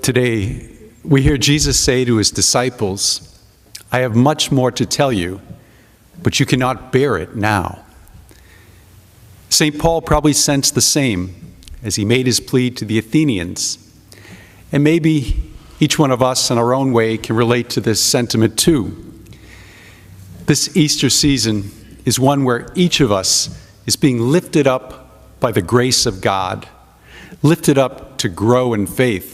Today, we hear Jesus say to his disciples, "I have much more to tell you, but you cannot bear it now." St. Paul probably sensed the same as he made his plea to the Athenians. And maybe each one of us in our own way can relate to this sentiment too. This Easter season is one where each of us is being lifted up by the grace of God, lifted up to grow in faith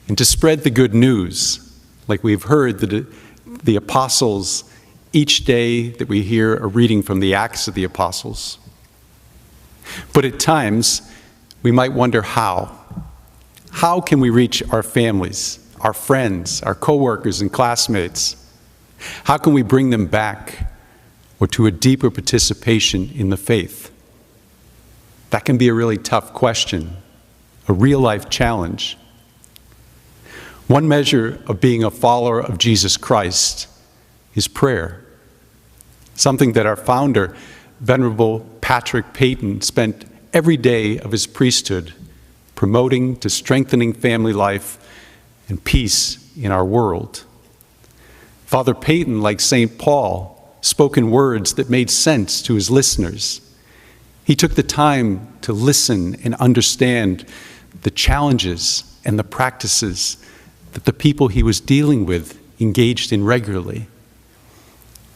and to spread the good news, like we've heard the apostles each day that we hear a reading from the Acts of the Apostles. But at times, we might wonder how. How can we reach our families, our friends, our coworkers and classmates? How can we bring them back or to a deeper participation in the faith? That can be a really tough question, a real-life challenge. One measure of being a follower of Jesus Christ is prayer, something that our founder, Venerable Patrick Peyton, spent every day of his priesthood promoting to strengthening family life and peace in our world. Father Peyton, like St. Paul, spoke in words that made sense to his listeners. He took the time to listen and understand the challenges and the practices that the people he was dealing with engaged in regularly.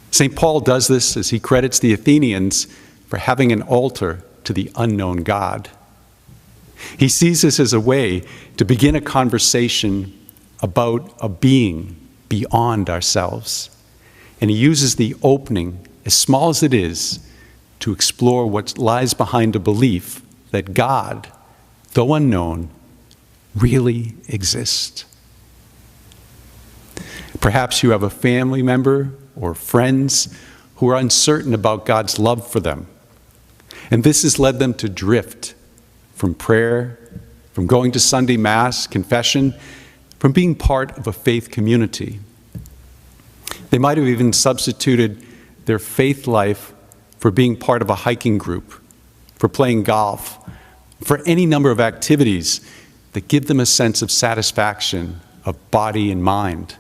St. Paul does this as he credits the Athenians for having an altar to the unknown God. He sees this as a way to begin a conversation about a being beyond ourselves. And he uses the opening, as small as it is, to explore what lies behind a belief that God, though unknown, really exists. Perhaps you have a family member or friends who are uncertain about God's love for them. And this has led them to drift from prayer, from going to Sunday Mass, confession, from being part of a faith community. They might have even substituted their faith life for being part of a hiking group, for playing golf, for any number of activities that give them a sense of satisfaction of body and mind.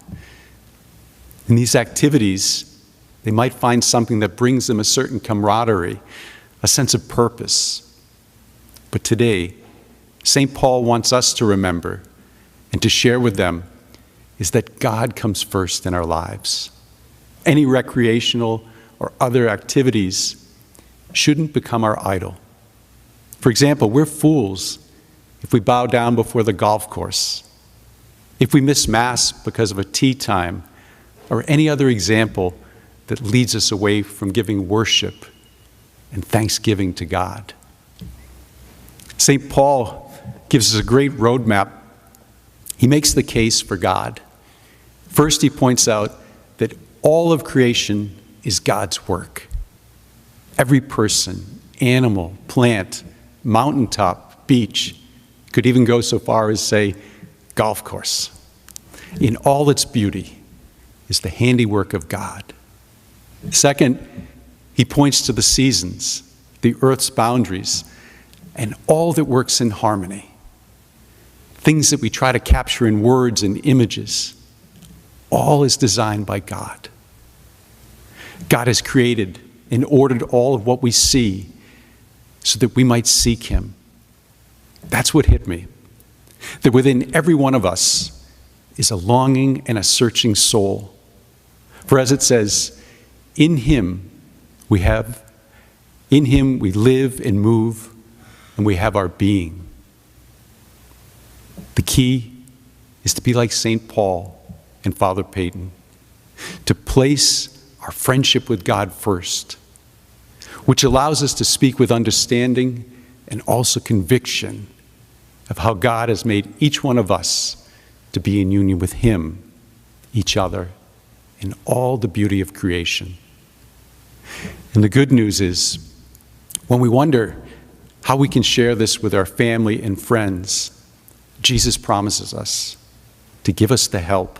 In these activities, they might find something that brings them a certain camaraderie, a sense of purpose. But today, St. Paul wants us to remember and to share with them is that God comes first in our lives. Any recreational or other activities shouldn't become our idol. For example, we're fools if we bow down before the golf course, if we miss Mass because of a tea time, or any other example that leads us away from giving worship and thanksgiving to God. St. Paul gives us a great roadmap. He makes the case for God. First, he points out that all of creation is God's work. Every person, animal, plant, mountaintop, beach, could even go so far as say golf course. In all its beauty is the handiwork of God. Second, he points to the seasons, the earth's boundaries, and all that works in harmony. Things that we try to capture in words and images, all is designed by God. God has created and ordered all of what we see so that we might seek him. That's what hit me. That within every one of us is a longing and a searching soul. For as it says, in him we live and move, and we have our being. The key is to be like St. Paul and Father Peyton, to place our friendship with God first, which allows us to speak with understanding and also conviction of how God has made each one of us to be in union with him, each other, and all the beauty of creation. And the good news is, when we wonder how we can share this with our family and friends, Jesus promises us to give us the help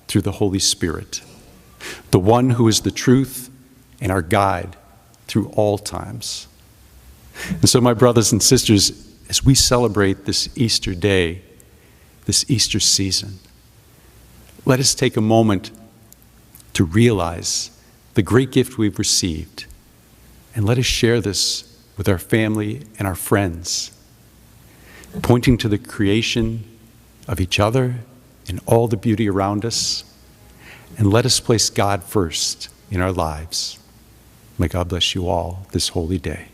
through the Holy Spirit, the one who is the truth and our guide through all times. And so, my brothers and sisters, as we celebrate this Easter day, this Easter season, let us take a moment to realize the great gift we've received, and let us share this with our family and our friends, pointing to the creation of each other and all the beauty around us, and let us place God first in our lives. May God bless you all this holy day.